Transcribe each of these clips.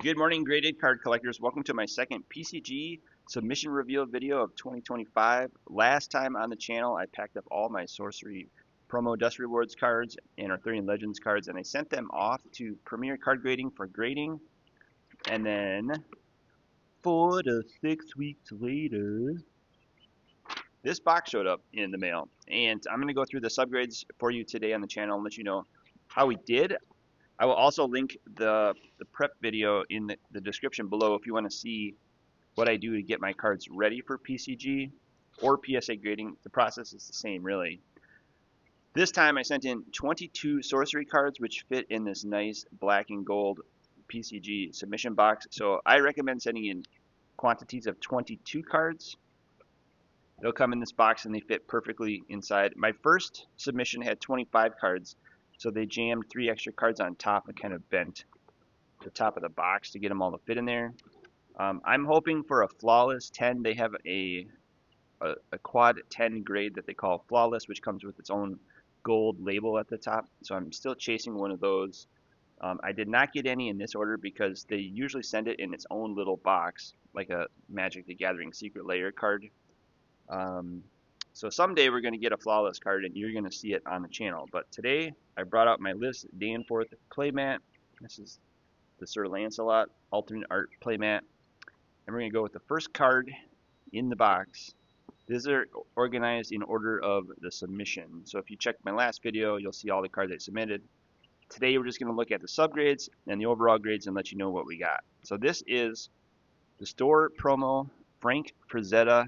Good morning, graded card collectors. Welcome to my second PCG submission reveal video of 2025. Last time on the channel, I packed up all my Sorcery promo Dust Rewards cards and Arthurian Legends cards, and I sent them off to Premier Card Grading for grading. And then 4 to 6 weeks later, this box showed up in the mail. And I'm going to go through the subgrades for you today on the channel and let you know how we did. I will also link the prep video in the description below if you want to see what I do to get my cards ready for PCG or PSA grading. The process is the same, really. This time I sent in 22 sorcery cards, which fit in this nice black and gold PCG submission box. So I recommend sending in quantities of 22 cards. They'll come in this box and they fit perfectly inside. My first submission had 25 cards. So they jammed 3 extra cards on top and kind of bent the top of the box to get them all to fit in there. I'm hoping for a flawless 10. They have a quad 10 grade that they call flawless, which comes with its own gold label at the top. So I'm still chasing one of those. I did not get any in this order because they usually send it in its own little box, like a Magic the Gathering Secret Lair card. So someday we're going to get a flawless card and you're going to see it on the channel. But today I brought out my List Danforth playmat. This is the Sir Lancelot alternate art playmat. And we're going to go with the first card in the box. These are organized in order of the submission. So if you check my last video, you'll see all the cards I submitted. Today we're just going to look at the subgrades and the overall grades and let you know what we got. So this is the store promo Frank Frazetta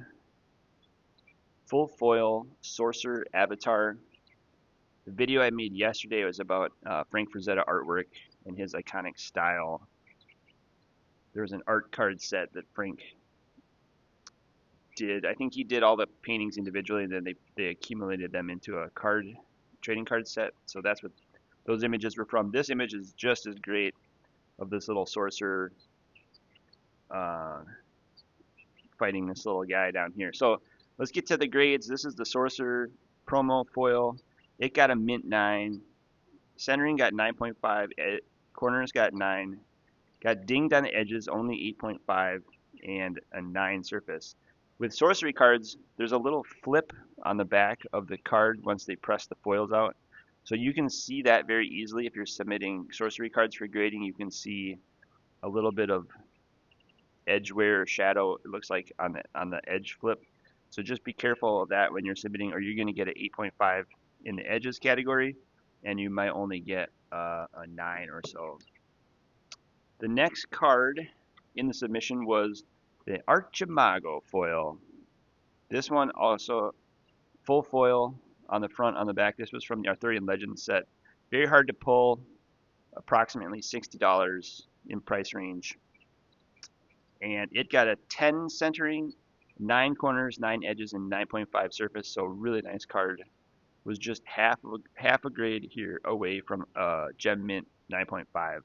full foil Sorcerer avatar. The video I made yesterday was about Frank Frazetta artwork and his iconic style. There was an art card set that Frank did. I think he did all the paintings individually, and then they accumulated them into a trading card set. So that's what those images were from. This image is just as great of this little sorcerer fighting this little guy down here. So let's get to the grades. This is the Sorcerer promo foil. It got a mint 9. Centering got 9.5. Corners got 9. Got dinged on the edges, only 8.5. And a 9 surface. With sorcery cards, there's a little flip on the back of the card once they press the foils out. So you can see that very easily if you're submitting sorcery cards for grading. You can see a little bit of edge wear or shadow, it looks like, on the edge flip. So just be careful of that when you're submitting, or you're going to get an 8.5 in the edges category, and you might only get a 9 or so. The next card in the submission was the Archamago Foil. This one also full foil on the front, on the back. This was from the Arthurian Legends set. Very hard to pull, approximately $60 in price range. And it got a 10 centering, 9 corners, 9 edges, and 9.5 surface. So really nice card. Was just half a grade here away from Gem Mint 9.5.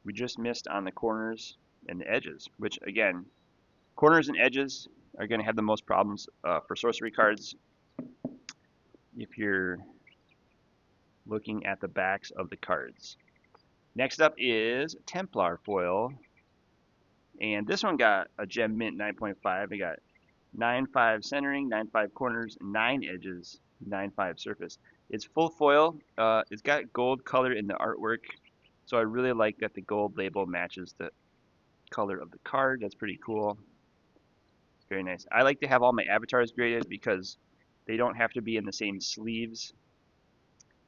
We just missed on the corners and the edges, which again, corners and edges are going to have the most problems for sorcery cards if you're looking at the backs of the cards. Next up is Templar Foil. And this one got a Gem Mint 9.5. It got 9.5 centering, 9.5 corners, 9 edges, 9.5 surface. It's full foil. It's got gold color in the artwork. So I really like that the gold label matches the color of the card. That's pretty cool. Very nice. I like to have all my avatars graded because they don't have to be in the same sleeves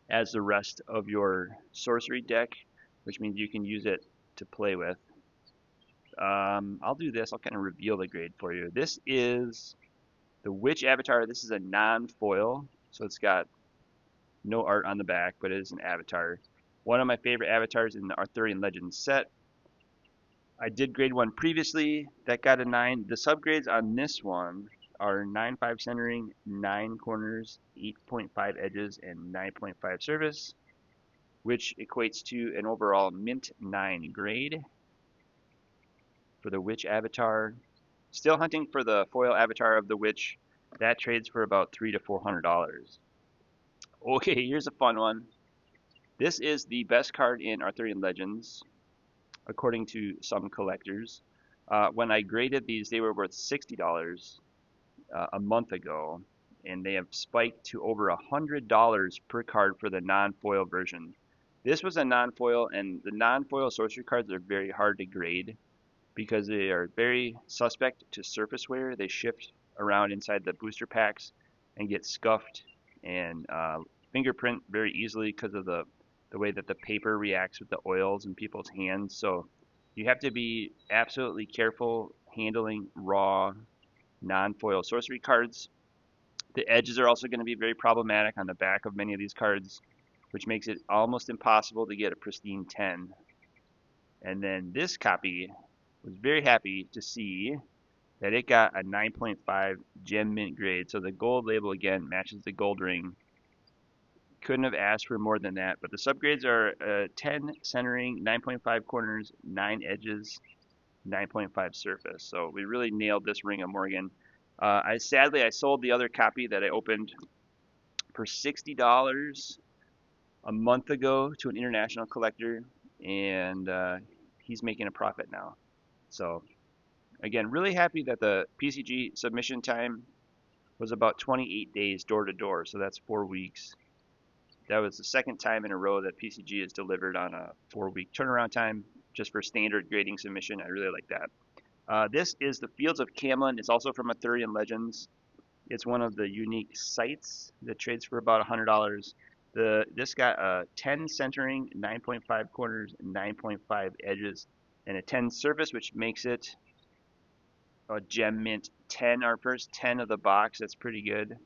as the rest of your sorcery deck, which means you can use it to play with. I'll do this. I'll kind of reveal the grade for you. This is the Witch avatar. This is a non-foil, so it's got no art on the back, but it is an avatar. One of my favorite avatars in the Arthurian Legends set. I did grade one previously. That got a 9. The subgrades on this one are 9.5 centering, 9 corners, 8.5 edges, and 9.5 surface, which equates to an overall mint 9 grade. For the Witch avatar. Still hunting for the foil avatar of the Witch. That trades for about $300 to $400. Okay, here's a fun one. This is the best card in Arthurian Legends. according to some collectors. When I graded these, they were worth $60 a month ago, and they have spiked to over $100 per card for the non-foil version. This was a non-foil, and the non-foil sorcery cards are very hard to grade because they are very suspect to surface wear. They shift around inside the booster packs and get scuffed and fingerprint very easily because of the way that the paper reacts with the oils in people's hands. So you have to be absolutely careful handling raw non-foil sorcery cards. The edges are also going to be very problematic on the back of many of these cards, which makes it almost impossible to get a pristine 10. And then this copy was very happy to see that it got a 9.5 gem mint grade. So the gold label again matches the gold ring. Couldn't have asked for more than that. But the subgrades are 10 centering, 9.5 corners, 9 edges, 9.5 surface. So we really nailed this Ring of Morgan. Sadly, I sold the other copy that I opened for $60 a month ago to an international collector, and he's making a profit now. So again, really happy that the PCG submission time was about 28 days door to door, so that's 4 weeks. That was the second time in a row that PCG has delivered on a 4-week turnaround time just for standard grading submission. I really like that. This is the Fields of Camel. It's also from Arthurian Legends. It's one of the unique sites that trades for about $100. This got a 10 centering, 9.5 corners, 9.5 edges, and a 10 surface, which makes it a gem mint 10. Our first 10 of the box. That's pretty good.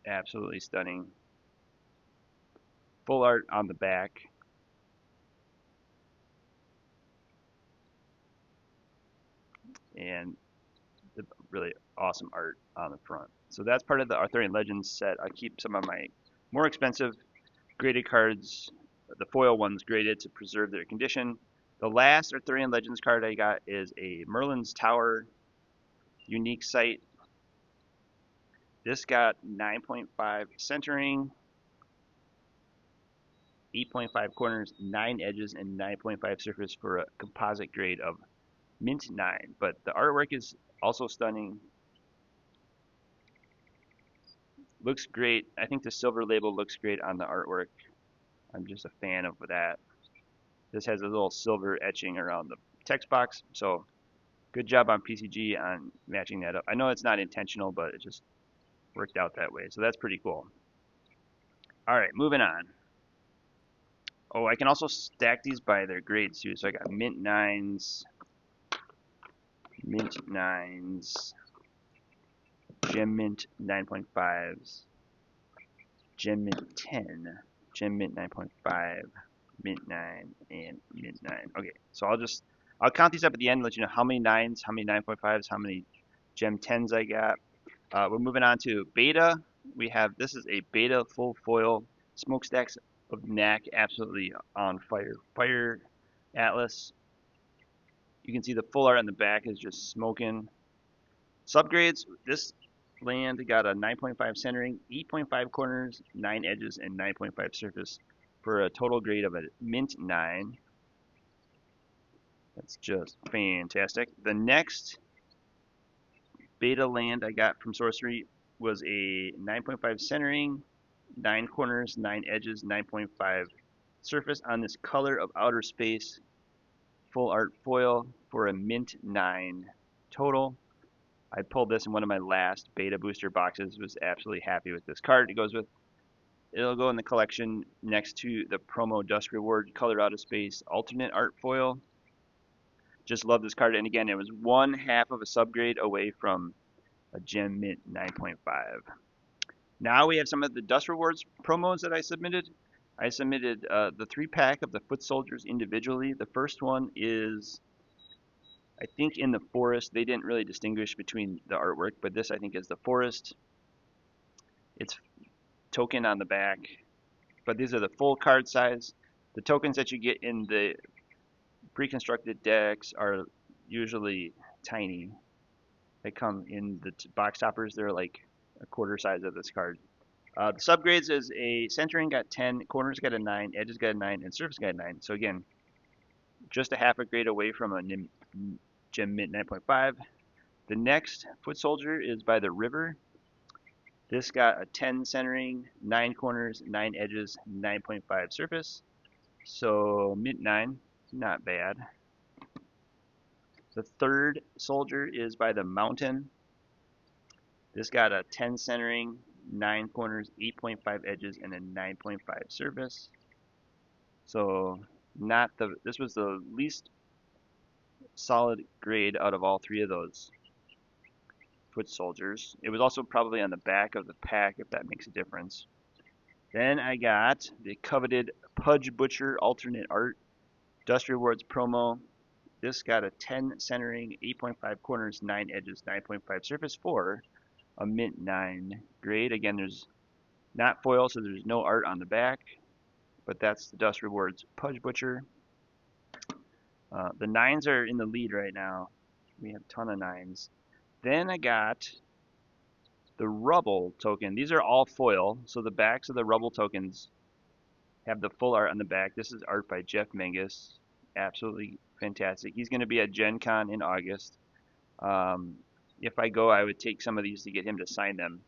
Absolutely stunning. Full art on the back. And the really awesome art on the front. So that's part of the Arthurian Legends set. I keep some of my more expensive graded cards, the foil ones, graded to preserve their condition. The last Arthurian Legends card I got is a Merlins Tower unique site. This got 9.5 centering, 8.5 corners, 9 edges, and 9.5 surface for a composite grade of mint 9. But the artwork is also stunning. Looks great. I think the silver label looks great on the artwork. I'm just a fan of that. This has a little silver etching around the text box, so good job on PCG on matching that up. I know it's not intentional, but it just worked out that way, so that's pretty cool. All right, moving on. Oh, I can also stack these by their grades too. So I got mint 9s, gem mint 9.5s, gem mint 10, gem mint 9.5, mint 9, and mint 9. Okay, so I'll count these up at the end and let you know how many 9s, how many 9.5s, how many gem 10s I got. We're moving on to beta. This is a beta full foil smokestacks of Knack, absolutely on fire. Fire Atlas. You can see the full art on the back is just smoking. Subgrades, this land got a 9.5 centering, 8.5 corners, 9 edges, and 9.5 surface for a total grade of a mint 9. That's just fantastic. The next beta land I got from Sorcery was a 9.5 centering, 9 corners, 9 edges, 9.5 surface on this Color of Outer Space full art foil for a mint 9 total. I pulled this in one of my last beta booster boxes. Was absolutely happy with this card. It'll go in the collection next to the promo Dust Reward Color Out of Space alternate art foil. Just love this card, and again, it was 1/2 of a subgrade away from a gem mint 9.5. Now we have some of the Dust Rewards promos that I submitted. I submitted the 3-pack of the Foot Soldiers individually. The first one is, I think, in the forest. They didn't really distinguish between the artwork, but this I think is the forest. It's token on the back, but these are the full card size. The tokens that you get in the pre-constructed decks are usually tiny. They come in the box toppers. They're like a quarter size of this card. The subgrades is a centering got 10, corners got a 9, edges got a 9, and surface got a 9. So again, just a half a grade away from a gem mint 9.5. The next foot soldier is by the river. This got a 10 centering, 9 corners, 9 edges, 9.5 surface. So mint 9, not bad. The third soldier is by the mountain. This got a 10 centering, 9 corners, 8.5 edges, and a 9.5 surface. So this was the least solid grade out of all three of those foot soldiers. It was also probably on the back of the pack, if that makes a difference. Then I got the coveted Pudge Butcher alternate art Dust Rewards promo. This got a 10 centering, 8.5 corners, 9 edges, 9.5 surface for a mint 9 grade. Again, there's not foil, so there's no art on the back, but that's the Dust Rewards Pudge Butcher. The 9s are in the lead right now. We have a ton of 9s. Then I got the Rubble token. These are all foil, so the backs of the Rubble tokens have the full art on the back. This is art by Jeff Menges. Absolutely fantastic. He's going to be at Gen Con in August. If I go, I would take some of these to get him to sign them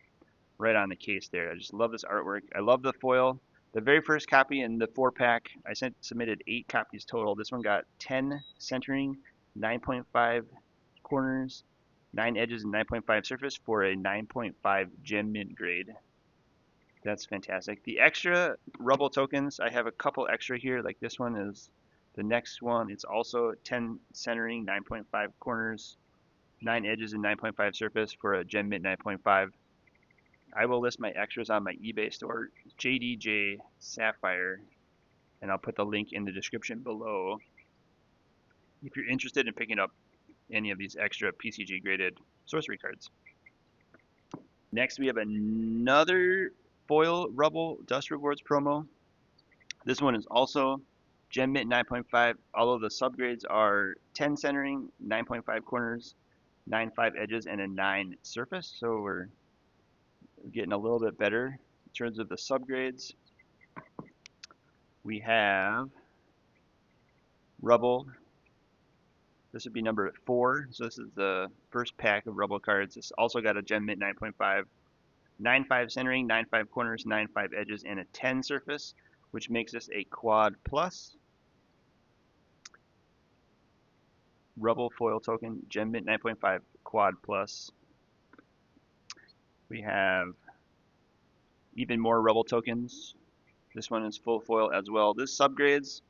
right on the case there. I just love this artwork. I love the foil. The very first copy in the 4-pack, I submitted 8 copies total. This one got 10 centering, 9.5 corners, 9 edges, and 9.5 surface for a 9.5 gem mint grade. That's fantastic. The extra Rubble tokens, I have a couple extra here. Like this one is the next one. It's also 10 centering, 9.5 corners, 9 edges, and 9.5 surface for a gem mint 9.5. I will list my extras on my eBay store, jdj-sapphire, and I'll put the link in the description below if you're interested in picking up any of these extra PCG graded sorcery cards. Next, we have another foil Rubble Dust Rewards promo. This one is also Gem Mint 9.5. All of the subgrades are 10 centering, 9.5 corners, 9.5 edges, and a 9 surface. So we're getting a little bit better in terms of the subgrades. We have Rubble. This would be number 4. So this is the first pack of Rubble cards. This also got a Gem Mint 9.5. 9.5 centering, 9.5 corners, 9.5 edges, and a 10 surface, which makes this a quad plus. Rubble foil token, Gem Mint 9.5 quad plus. We have even more Rubble tokens. This one is full foil as well. This subgrades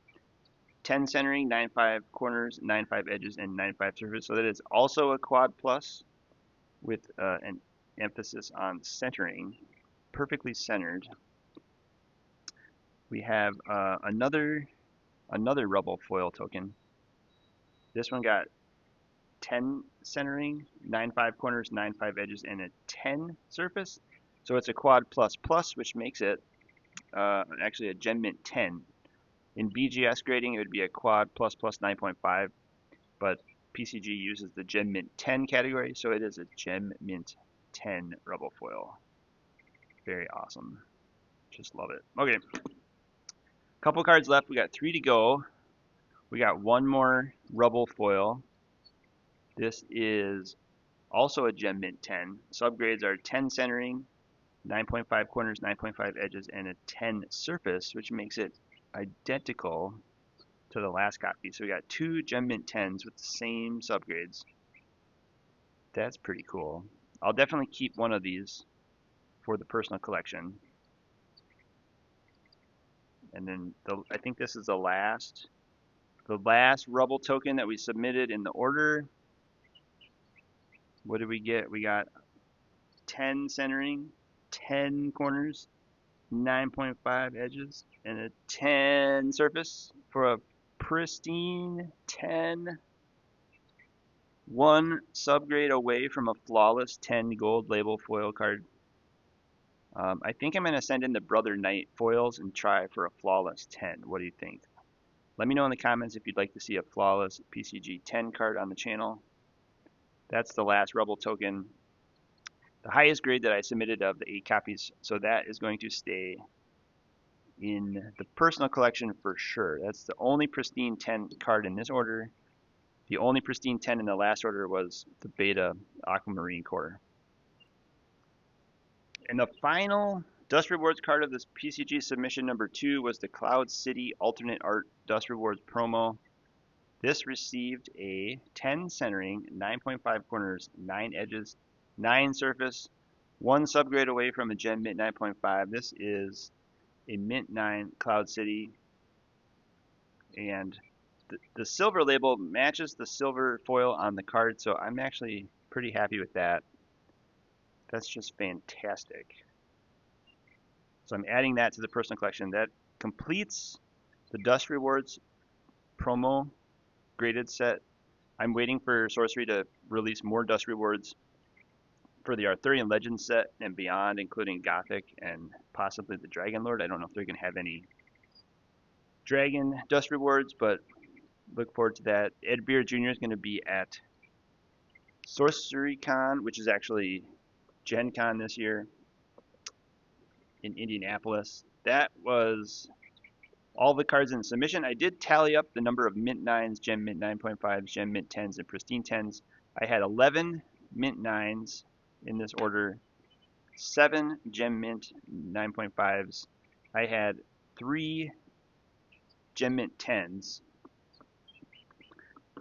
10 centering, 9.5 corners, 9.5 edges, and 9.5 surface. So that is also a quad plus with an emphasis on centering, perfectly centered. We have another Rubble foil token. This one got 10 centering, 9.5 corners, 9.5 edges, and a 10 surface. So it's a quad plus plus, which makes it actually a Gem Mint 10. In BGS grading, it would be a quad plus plus 9.5, but PCG uses the Gem Mint 10 category, so it is a Gem Mint 10 Rubble foil. Very awesome. Just love it. Okay. Couple cards left. We got 3 to go. We got one more Rubble foil. This is also a Gem Mint 10. Subgrades are 10 centering, 9.5 corners, 9.5 edges, and a 10 surface, which makes it identical to the last copy. So we got 2 Gem Mint 10s with the same subgrades. That's pretty cool. I'll definitely keep one of these for the personal collection. And then I think this is the last Rubble token that we submitted in the order. What did we get? We got 10 centering, 10 corners, 9.5 edges, and a 10 surface for a pristine 10. One subgrade away from a flawless 10 gold label foil card. I think I'm going to send in the Brother Knight foils and try for a flawless 10. What do you think? Let me know in the comments if you'd like to see a flawless PCG 10 card on the channel. That's the last Rubble token. the highest grade that I submitted of the 8 copies. So that is going to stay in the personal collection for sure. That's the only pristine 10 card in this order. The only pristine 10 in the last order was the Beta Aquamarine Core. And the final Dust Rewards card of this PCG submission number 2 was the Cloud City Alternate Art Dust Rewards promo. This received a 10 centering, 9.5 corners, 9 edges, 9 surface, 1 subgrade away from a Gem Mint 9.5. This is a Mint 9 Cloud City, and the silver label matches the silver foil on the card, so I'm actually pretty happy with that. That's just fantastic. So I'm adding that to the personal collection. That completes the Dust Rewards promo graded set. I'm waiting for Sorcery to release more Dust Rewards for the Arthurian Legends set and beyond, including Gothic and possibly the Dragon Lord. I don't know if they're going to have any Dragon Dust Rewards, but look forward to that. Ed Beer Jr. is going to be at Sorcery Con, which is actually Gen Con this year in Indianapolis. That was all the cards in submission. I did tally up the number of Mint 9s, Gem Mint 9.5s, Gem Mint 10s, and Pristine 10s. I had 11 Mint 9s in this order, 7 Gem Mint 9.5s. I had 3 Gem Mint 10s,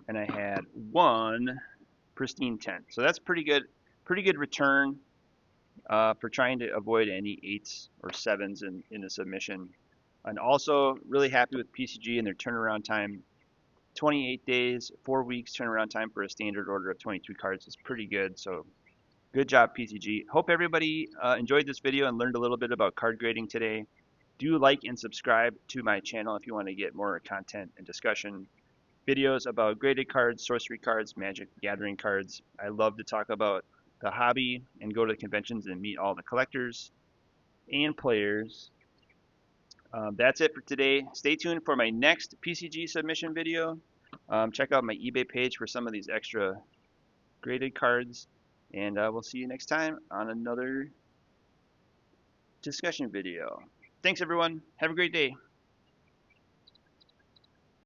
and I had 1 Pristine 10. So that's pretty good return for trying to avoid any 8s or 7s in the submission. And also really happy with PCG and their turnaround time. 28 days, 4 weeks turnaround time for a standard order of 22 cards is pretty good. So good job, PCG. Hope everybody enjoyed this video and learned a little bit about card grading today. Do like and subscribe to my channel if you want to get more content and discussion videos about graded cards, sorcery cards, Magic Gathering cards. I love to talk about the hobby and go to conventions and meet all the collectors and players. That's it for today. Stay tuned for my next PCG submission video. Check out my eBay page for some of these extra graded cards. And we'll see you next time on another discussion video. Thanks, everyone. Have a great day.